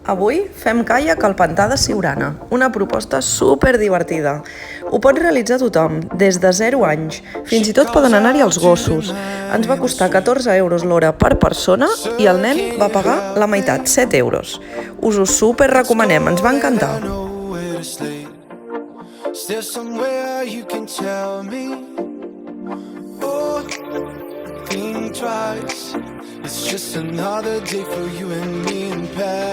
Avui fem caiac al pantà de Siurana, una proposta super divertida. Ho pot realitzar tothom, des de 0 anys. Fins i tot poden anar-hi els gossos. Ens va costar 14 euros l'hora per persona i el nen va pagar la meitat, 7 euros. Us ho super recomanem, ens va encantar. It's just another day for you and me in Paris.